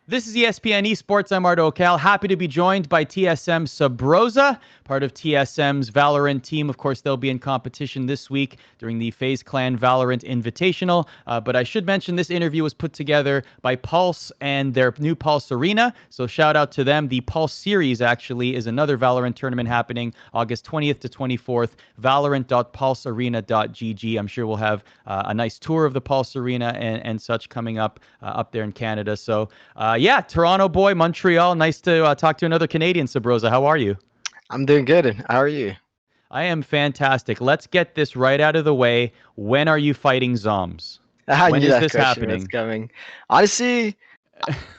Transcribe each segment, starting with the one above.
This is ESPN Esports. I'm Arda Ocal. Happy to be joined by TSM Subroza, part of TSM's VALORANT team. Of course, they'll be in competition this week during the FaZe Clan VALORANT Invitational. But I should mention this interview was put together by Pulse and their new Pulse Arena. So shout out to them. The Pulse Series actually is another VALORANT tournament happening August 20th to 24th. valorant.pulsearena.gg. I'm sure we'll have a nice tour of the Pulse Arena and such coming up there in Canada. So yeah, Toronto boy, Montreal. Nice to talk to another Canadian, Subroza. How are you? I'm doing good. How are you? I am fantastic. Let's get this right out of the way. When are you fighting Zoms? I When knew is that this question was happening? coming. Honestly,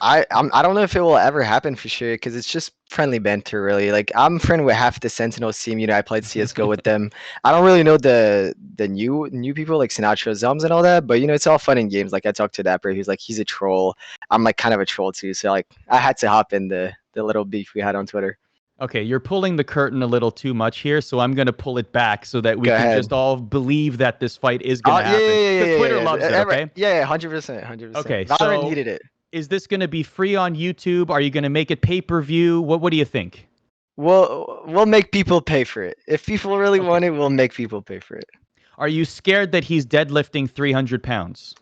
I don't know if it will ever happen for sure because it's just friendly banter, really. Like I'm friend with half the Sentinels team. I played CS:GO with them. I don't really know the new people like Sinatra, Zums, and all that, but it's all fun and games. Like I talked to Dapper, he's a troll. I'm like kind of a troll too, so like I had to hop in the little beef we had on Twitter. Okay, you're pulling the curtain a little too much here, so I'm going to pull it back so that we Go can ahead. just all believe that this fight is going Oh to yeah, yeah, happen. yeah, Because yeah, Twitter yeah, loves it, okay? yeah, 100%, 100%. Okay, Valorant so needed it. is this going to be free on YouTube? Are you going to make it pay-per-view? What do you think? We'll make people pay for it. If people really Okay. want it, we'll make people pay for it. Are you scared that he's deadlifting 300 pounds?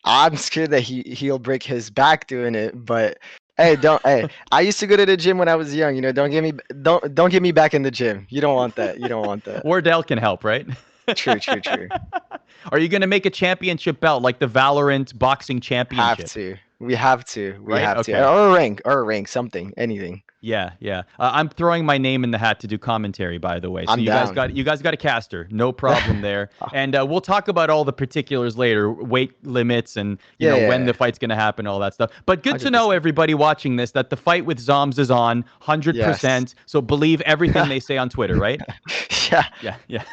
I'm scared that he'll break his back doing it, but hey, don't hey. I used to go to the gym when I was young. Don't get me back in the gym. You don't want that. You don't want that. Wardell can help, right? True, true, true. Are you going to make a championship belt like the Valorant boxing Have championship? to. We have to. We Right? have to. Okay. Or a rank, something, anything. Yeah, yeah. I'm throwing my name in the hat to do commentary, by the way. So I'm down. you guys got a caster, no problem there. And we'll talk about all the particulars later, weight limits, and Yeah, when yeah, the fight's gonna happen, all that stuff. But good to know, 100%. everybody watching this, that the fight with Zoms is on Yes. 100%. So believe everything they say on Twitter, right? Yeah. Yeah, yeah.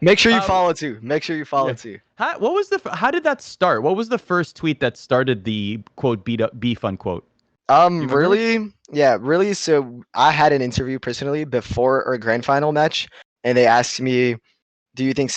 Make sure you Uh, follow too. Make sure you follow yeah. too. How did that start? What was the first tweet that started the quote beef unquote? You remember? Really? Yeah, really. So I had an interview personally before our grand final match, and they asked me, "Do you think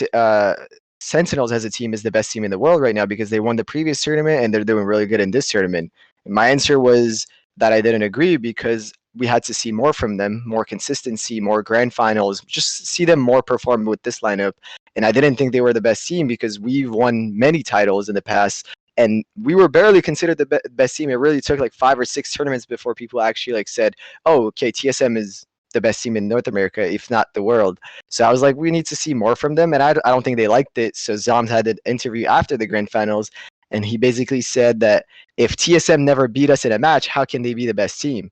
Sentinels as a team is the best team in the world right now because they won the previous tournament and they're doing really good in this tournament?" And my answer was that I didn't agree because we had to see more from them, more consistency, more grand finals, just see them more perform with this lineup. And I didn't think they were the best team because we've won many titles in the past and we were barely considered the best team. It really took like 5 or 6 tournaments before people actually like said, "Oh, okay, TSM is the best team in North America, if not the world." So I was like, we need to see more from them, and I don't think they liked it. So Zoms had an interview after the grand finals, and he basically said that if TSM never beat us in a match, how can they be the best team?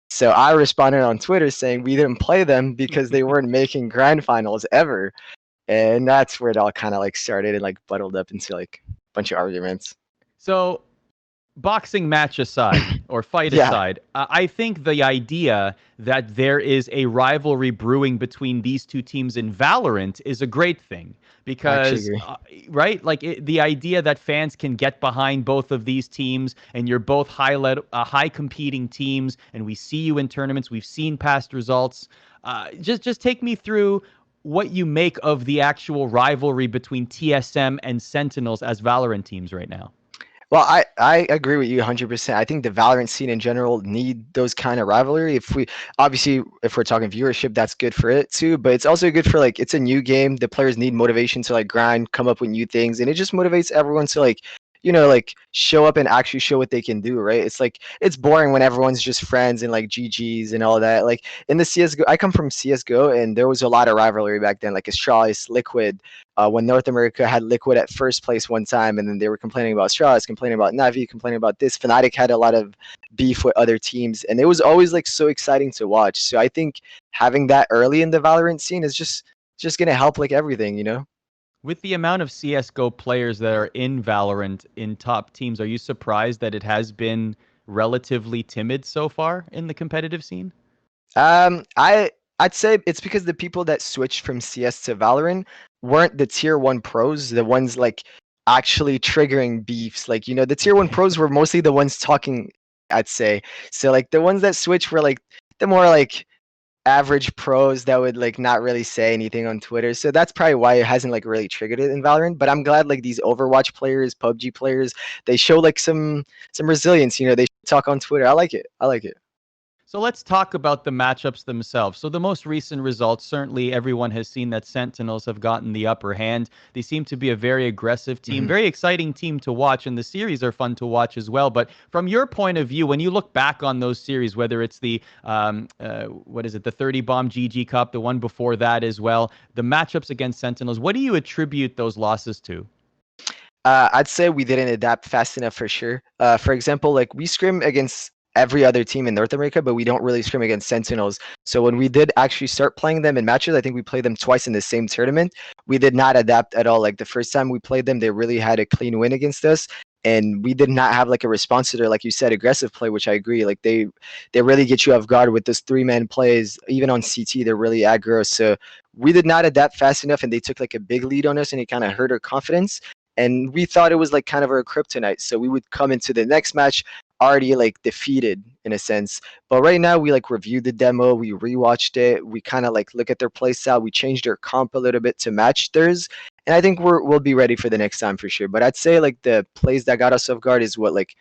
So I responded on Twitter saying we didn't play them because they weren't making grand finals ever, and that's where it all kind of like started and like buttled up into like a bunch of arguments. So boxing match aside or fight Yeah. aside, I think the idea that there is a rivalry brewing between these two teams in Valorant is a great thing I actually because, agree. right? Like the idea that fans can get behind both of these teams and you're both high competing teams, and we see you in tournaments, we've seen past results. Just take me through what you make of the actual rivalry between TSM and Sentinels as Valorant teams right now. Well, I agree with you 100%. I think the Valorant scene in general need those kind of rivalry. If we're talking viewership, that's good for it too. But it's also good for like it's a new game. The players need motivation to like grind, come up with new things, and it just motivates everyone to like like show up and actually show what they can do, right? It's like it's boring when everyone's just friends and like GGs and all that. Like in the CS:GO, I come from CS:GO, and there was a lot of rivalry back then, like Astralis, Liquid. When North America had Liquid at first place one time, and then they were complaining about Astralis, complaining about Navi, complaining about this. Fnatic had a lot of beef with other teams, and it was always like so exciting to watch. So I think having that early in the Valorant scene is just gonna help like everything. With the amount of CS:GO players that are in Valorant in top teams, are you surprised that it has been relatively timid so far in the competitive scene? I'd say it's because the people that switched from CS to Valorant weren't the tier 1 pros, the ones like actually triggering beefs. Like, the tier 1 pros were mostly the ones talking, I'd say. So like the ones that switched were like the more like average pros that would like not really say anything on Twitter. So that's probably why it hasn't like really triggered it in Valorant. But I'm glad like these Overwatch players, PUBG players, they show like some resilience. You know, they talk on Twitter. I like it. I like it. So let's talk about the matchups themselves. So the most recent results, certainly everyone has seen that Sentinels have gotten the upper hand. They seem to be a very aggressive team, Mhm. very exciting team to watch, and the series are fun to watch as well. But from your point of view, when you look back on those series, whether it's the what is it, the 30 bomb GG Cup, the one before that as well, the matchups against Sentinels, what do you attribute those losses to? I'd say we didn't adapt fast enough for sure. For example, like we scrim against every other team in North America, but we don't really scrim against Sentinels. So when we did actually start playing them in matches, I think we played them twice in the same tournament. We did not adapt at all. Like the first time we played them, they really had a clean win against us. And we did not have like a response to their, like you said, aggressive play, which I agree. Like they really get you off guard with those 3-man plays. Even on CT, they're really aggro. So we did not adapt fast enough, and they took like a big lead on us, and it kind of hurt our confidence, and we thought it was like kind of our kryptonite. So we would come into the next match already like defeated in a sense. But right now we like reviewed the demo, we rewatched it, we kind of like look at their play style, we changed their comp a little bit to match theirs, and I think we'll be ready for the next time for sure. But I'd say like the plays that got us off guard is what like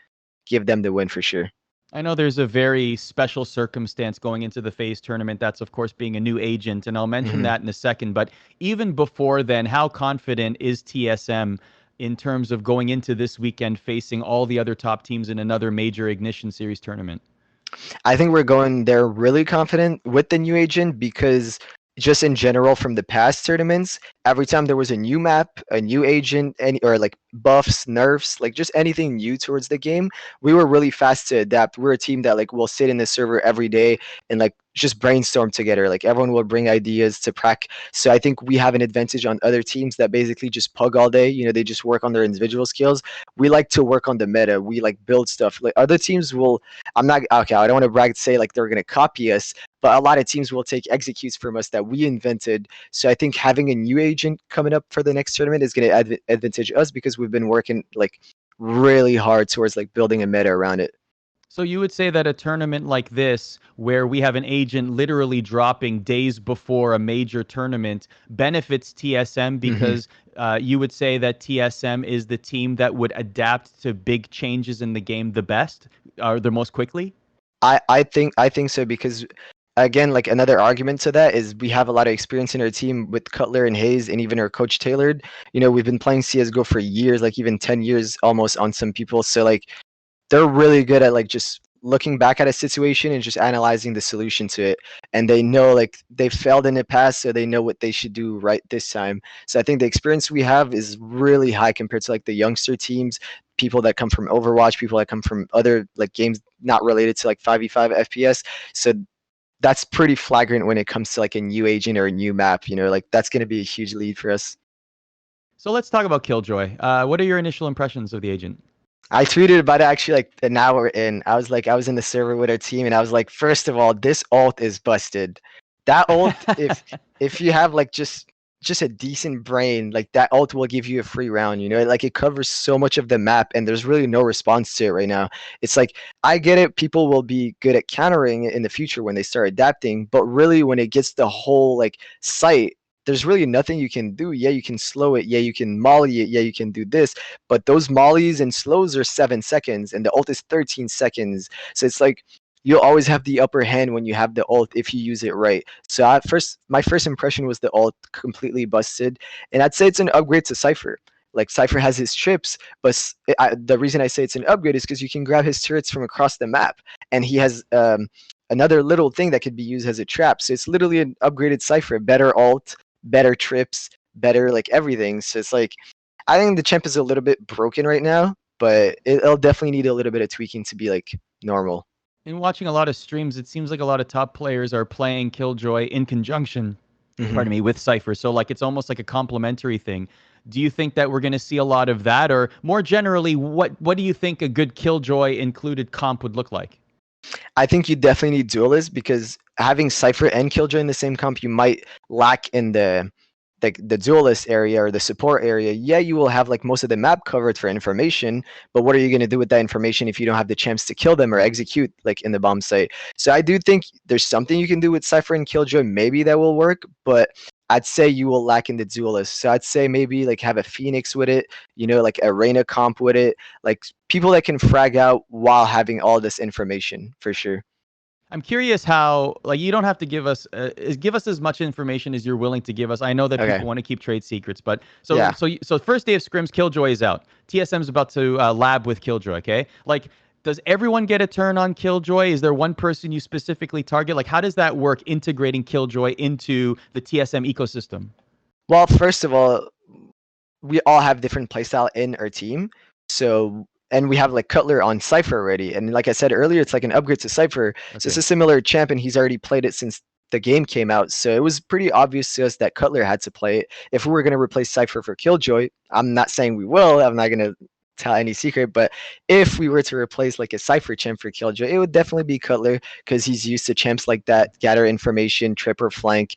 give them the win for sure. I know there's a very special circumstance going into the FaZe tournament. That's, of course, being a new agent, and I'll mention Mhm. that in a second. But even before then, how confident is TSM in terms of going into this weekend facing all the other top teams in another major Ignition Series tournament? I think we're going there really confident with the new agent because just in general from the past tournaments, every time there was a new map, a new agent, or like buffs, nerfs, like just anything new towards the game, we were really fast to adapt. We're a team that like will sit in the server every day and like just brainstorm together. Like everyone will bring ideas to prac. So I think we have an advantage on other teams that basically just pug all day. You know, they just work on their individual skills. We like to work on the meta. We like build stuff. Like other teams will, I'm not okay. I don't want to brag to say like they're gonna copy us, but a lot of teams will take executes from us that we invented. So I think having a new agent coming up for the next tournament is gonna advantage us because we've been working like really hard towards like building a meta around it. So you would say that a tournament like this, where we have an agent literally dropping days before a major tournament, benefits TSM Mhm. because you would say that TSM is the team that would adapt to big changes in the game the best, or the most quickly? I think so because again, like another argument to that is we have a lot of experience in our team with Cutler and Hayes and even our coach Tailored. You know, we've been playing CS:GO for years, like even 10 years almost on some people. So like they're really good at like just looking back at a situation and just analyzing the solution to it, and they know like they failed in the past, so they know what they should do right this time. So I think the experience we have is really high compared to like the youngster teams, people that come from Overwatch, people that come from other like games not related to like 5v5 FPS. So that's pretty flagrant when it comes to like a new agent or a new map. You know, like that's going to be a huge lead for us. So let's talk about Killjoy. What are your initial impressions of the agent? I tweeted about it actually like an hour in. I was like, I was in the server with our team, and I was like, first of all, this ult is busted. That ult, if you have like just a decent brain, like that ult will give you a free round. You know, like it covers so much of the map, and there's really no response to it right now. It's like I get it. People will be good at countering it in the future when they start adapting, but really when it gets the whole like site, there's really nothing you can do. Yeah, you can slow it. Yeah, you can molly it. Yeah, you can do this, but those mollies and slows are 7 seconds, and the ult is 13 seconds. So it's like you'll always have the upper hand when you have the ult if you use it right. So at first, my first impression was the ult completely busted, and I'd say it's an upgrade to Cypher. Like Cypher has his trips, but the reason I say it's an upgrade is because you can grab his turrets from across the map, and he has another little thing that could be used as a trap. So it's literally an upgraded Cypher, better ult, better trips, better like everything. So it's like I think the champ is a little bit broken right now, but it'll definitely need a little bit of tweaking to be like normal. In watching a lot of streams, it seems like a lot of top players are playing Killjoy in conjunction, Hmm. pardon me, with Cypher. So like it's almost like a complementary thing. Do you think that we're going to see a lot of that, or more generally, what do you think a good Killjoy included comp would look like? I think you definitely need duelists because having Cypher and Killjoy in the same comp, you might lack in like the duelist area or the support area, yeah, you will have like most of the map covered for information, but what are you going to do with that information if you don't have the chance to kill them or execute like in the bomb site? So I do think there's something you can do with Cypher and Killjoy, maybe that will work, but I'd say you will lack in the duelist. So I'd say maybe like have a Phoenix with it, like a Reyna comp with it, like people that can frag out while having all this information for sure. I'm curious how, like, you don't have to give us as much information as you're willing to give us. I know that Okay. people want to keep trade secrets, but Yeah. so first day of scrims, Killjoy is out. TSM's about to lab with Killjoy. Okay, like, does everyone get a turn on Killjoy? Is there one person you specifically target? Like, how does that work? Integrating Killjoy into the TSM ecosystem. Well, first of all, we all have different playstyle in our team. So, and we have like Cutler on Cypher already. And like I said earlier, it's like an upgrade to Cypher. So it's Okay. a similar champ, and he's already played it since the game came out. So it was pretty obvious to us that Cutler had to play it. If we were going to replace Cypher for Killjoy, I'm not saying we will. I'm not going to tell any secret, but if we were to replace like a Cypher champ for Killjoy, it would definitely be Cutler because he's used to champs like that, gather information, trip or flank,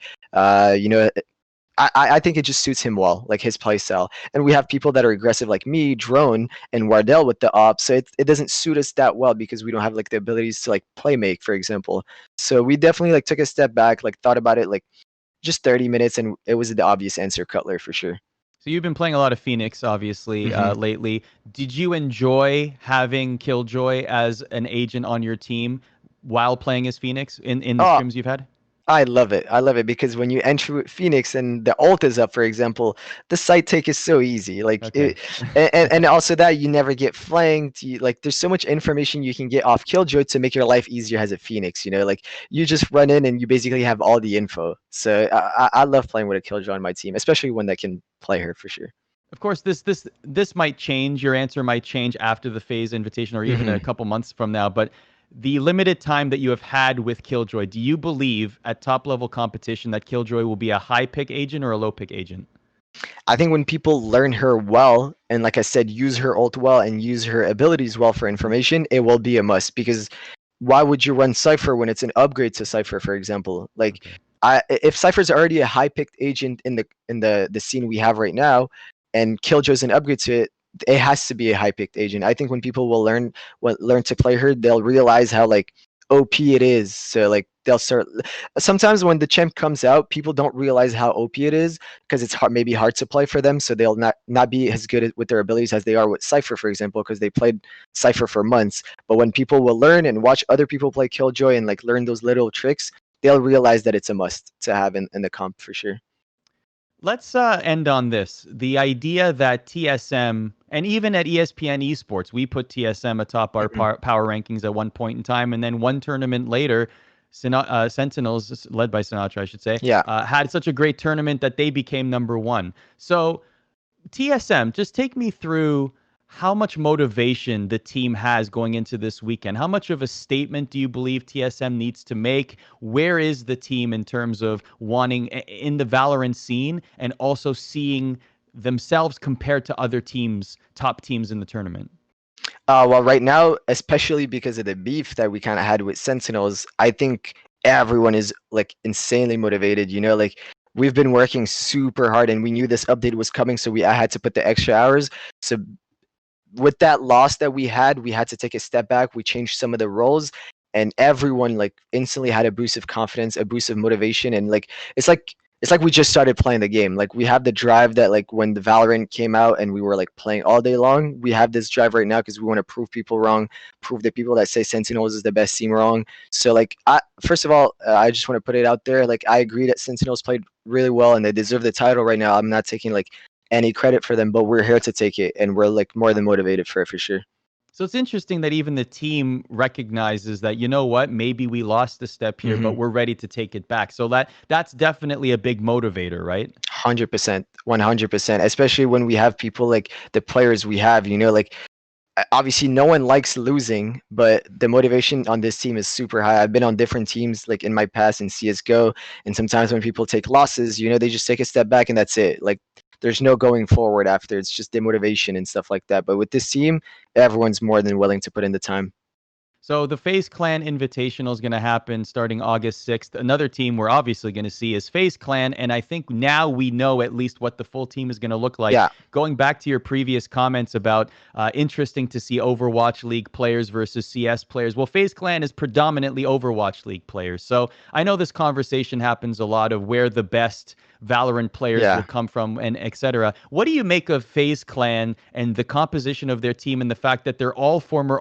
I think it just suits him well, like his play style. And we have people that are aggressive like me, Drone, and Wardell with the ops. So it doesn't suit us that well because we don't have like the abilities to like play make, for example. So we definitely like took a step back, like thought about it like just 30 minutes, and it was the obvious answer, Cutler for sure. So you've been playing a lot of Phoenix, obviously, Hmm. lately. Did you enjoy having Killjoy as an agent on your team while playing as Phoenix in the Oh, scrims you've had? I love it. I love it because when you enter with Phoenix and the ult is up, for example, the site take is so easy. Like Okay. and also that you never get flanked. Like there's so much information you can get off Killjoy to make your life easier as a Phoenix. Like you just run in and you basically have all the info. So I love playing with a Killjoy on my team, especially one that can play her for sure. Of course, this might change. Your answer might change after the phase invitation or even a Hmm. couple months from now. But the limited time that you have had with Killjoy, do you believe at top level competition that Killjoy will be a high pick agent or a low pick agent? I think when people learn her well, and like I said, use her ult well and use her abilities well for information, it will be a must. Because why would you run Cypher when it's an upgrade to Cypher, for example? Like, Okay. if Cypher's already a high picked agent in the scene we have right now, and Killjoy's an upgrade to it, it has to be a high picked agent. I think when people will learn to play her, they'll realize how like OP it is. So like they'll start. Sometimes when the champ comes out, people don't realize how OP it is because it's maybe hard to play for them. So they'll not be as good with their abilities as they are with Cypher, for example, because they played Cypher for months. But when people will learn and watch other people play Killjoy and like learn those little tricks, they'll realize that it's a must to have in the comp for sure. Let's end on this. The idea that TSM, and even at ESPN Esports, we put TSM atop our Mhm. power rankings at one point in time, and then one tournament later, Sentinels, led by Sinatra, I should say, Yeah. had such a great tournament that they became number one. So TSM, just take me through how much motivation the team has going into this weekend. How much of a statement do you believe TSM needs to make? Where is the team in terms of wanting in the Valorant scene and also seeing themselves compared to other teams, top teams in the tournament? Well, right now, especially because of the beef that we kind of had with Sentinels, I think everyone is like insanely motivated. Like we've been working super hard, and we knew this update was coming, so I had to put the extra hours. So with that loss that we had to take a step back. We changed some of the roles, and everyone like instantly had a boost of confidence, a boost of motivation, and like it's like it's like we just started playing the game. Like we have the drive that like when the Valorant came out and we were like playing all day long. We have this drive right now because we want to prove people wrong, prove the people that say Sentinels is the best team wrong. So like, first of all, I just want to put it out there. Like I agree that Sentinels played really well and they deserve the title right now. I'm not taking like any credit for them, but we're here to take it, and we're like more than motivated for it for sure. So it's interesting that even the team recognizes that, you know what, maybe we lost a step here, but Mm-hmm. we're ready to take it back. So that's definitely a big motivator, right? 100%, 100%. Especially when we have people like the players we have. Like obviously no one likes losing, but the motivation on this team is super high. I've been on different teams like in my past in CS:GO, and sometimes when people take losses, they just take a step back and that's it. Like there's no going forward after. It's just demotivation and stuff like that. But with this team, everyone's more than willing to put in the time. So the FaZe Clan Invitational is going to happen starting August 6th. Another team we're obviously going to see is FaZe Clan, and I think now we know at least what the full team is going to look like. Yeah. Going back to your previous comments about interesting to see Overwatch League players versus CS players. Well, FaZe Clan is predominantly Overwatch League players. So I know this conversation happens a lot of where the best Valorant players will Yeah. come from and etc. What do you make of FaZe Clan and the composition of their team and the fact that they're all former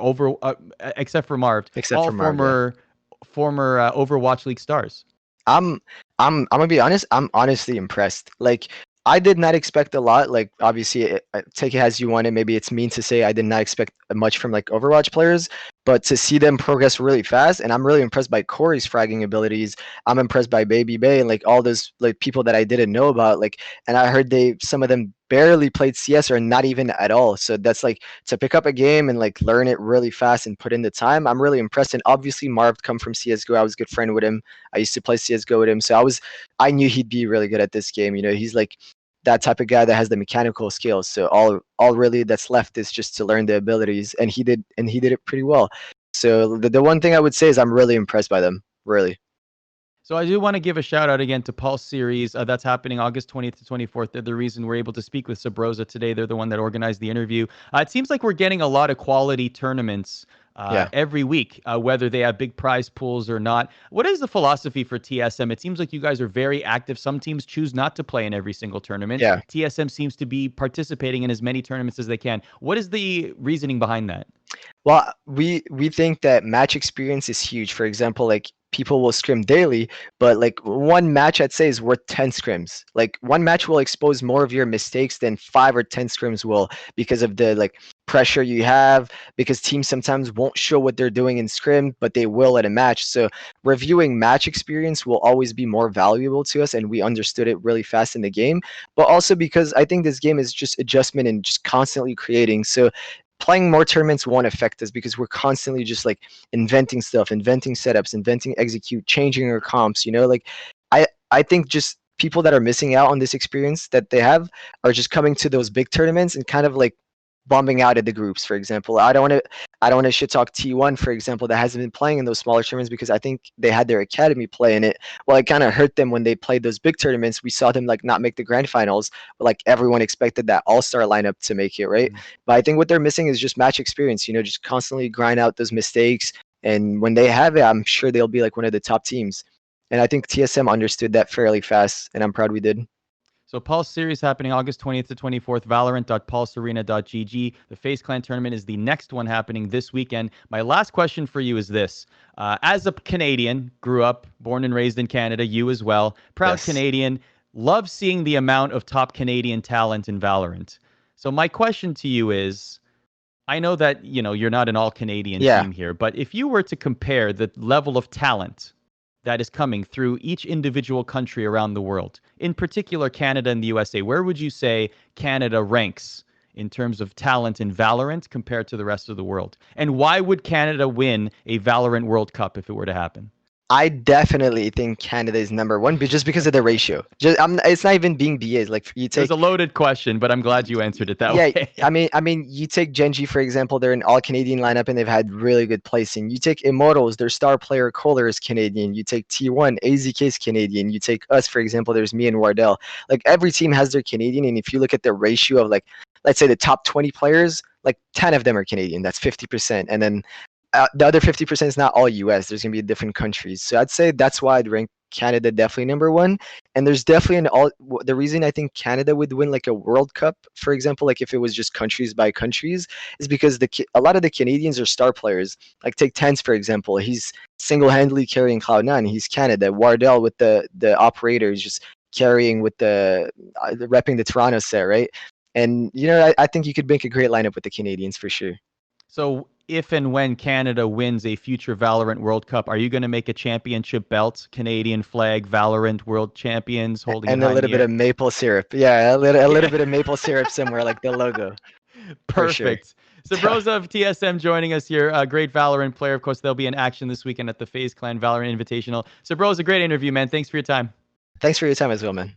except for Marv, Except all for Marv, yeah. former Overwatch League stars? I'm I'm gonna be honest. I'm honestly impressed. Like I did not expect a lot. Like obviously, take it as you want it. Maybe it's mean to say I did not expect much from like Overwatch players, but to see them progress really fast, and I'm really impressed by Corey's fragging abilities. I'm impressed by Baby Bay and like all those like people that I didn't know about. Like, and I heard some of them barely played CS or not even at all. So that's like to pick up a game and like learn it really fast and put in the time. I'm really impressed. And obviously, Marv come from CS:GO. I was a good friend with him. I used to play CS:GO with him, so I knew he'd be really good at this game. You know, he's like that type of guy that has the mechanical skills. So all really that's left is just to learn the abilities, and he did it pretty well. So the one thing I would say is I'm really impressed by them. Really. So I do want to give a shout out again to Pulse Series. That's happening August 20th to 24th. They're the reason we're able to speak with Subroza today. They're the one that organized the interview. It seems like we're getting a lot of quality tournaments Yeah. every week, whether they have big prize pools or not. What is the philosophy for TSM? It seems like you guys are very active. Some teams choose not to play in every single tournament. Yeah. TSM seems to be participating in as many tournaments as they can. What is the reasoning behind that? Well, we think that match experience is huge. For example, like people will scrim daily, but like one match I'd say is worth 10 scrims. Like one match will expose more of your mistakes than 5 or 10 scrims will because of the like pressure you have, because teams sometimes won't show what they're doing in scrim, but they will at a match. So reviewing match experience will always be more valuable to us, and we understood it really fast in the game. But also because I think this game is just adjustment and just constantly creating. So playing more tournaments won't affect us because we're constantly just like inventing stuff, inventing setups, inventing execute, changing our comps. You know, like I think just people that are missing out on this experience that they have are just coming to those big tournaments and kind of like bombing out at the groups. For example, I don't want to shit talk T1, for example, that hasn't been playing in those smaller tournaments because I think they had their academy play in it. Well, it kind of hurt them when they played those big tournaments. We saw them like not make the grand finals, but like everyone expected that all-star lineup to make it, right? But I think what they're missing is just match experience, you know, just constantly grind out those mistakes. And when they have it, I'm sure they'll be like one of the top teams. And I think TSM understood that fairly fast, and I'm proud we did. So Pulse Series happening August 20th to 24th, valorant.pulsearena.gg. The FaZe Clan tournament is the next one happening this weekend. My last question for you is this. As a Canadian, grew up, born and raised in Canada, you as well, proud Yes. Canadian, love seeing the amount of top Canadian talent in Valorant. So my question to you is, I know that, you know, you're not an all-Canadian team here, but if you were to compare the level of talent that is coming through each individual country around the world, in particular Canada and the USA, where would you say Canada ranks in terms of talent in Valorant compared to the rest of the world? And why would Canada win a Valorant World Cup if it were to happen? I definitely think Canada is number one, but just because of the ratio. It's not even being BAs. Like you take. It's a loaded question, but I'm glad you answered it that way. I mean, you take Genji for example. They're an all-Canadian lineup and they've had really good placing. You take Immortals, their star player Kohler is Canadian. You take T1, AZK is Canadian. You take us for example. There's me and Wardell. Like every team has their Canadian, and if you look at the ratio of like, let's say the top 20 players, like 10 of them are Canadian. That's 50%, and then the other 50% is not all US. There's gonna be different countries. So I'd say that's why I'd rank Canada definitely number one. And there's definitely the reason I think Canada would win like a World Cup, for example, like if it was just countries by countries, is because a lot of the Canadians are star players. Like take Tense for example, he's single-handedly carrying Cloud9. He's Canada. Wardell with the operator is just carrying with the repping the Toronto set, right? And you know, I think you could make a great lineup with the Canadians for sure. So if and when Canada wins a future Valorant World Cup, are you going to make a championship belt, Canadian flag, Valorant World Champions, holding And it a high little in bit the of maple syrup. Yeah, a little bit of maple syrup somewhere, like the logo. For sure. Perfect. Subroza of TSM joining us here, a great Valorant player. Of course, they'll be in action this weekend at the FaZe Clan Valorant Invitational. Subroza, great interview, man. Thanks for your time. Thanks for your time as well, man.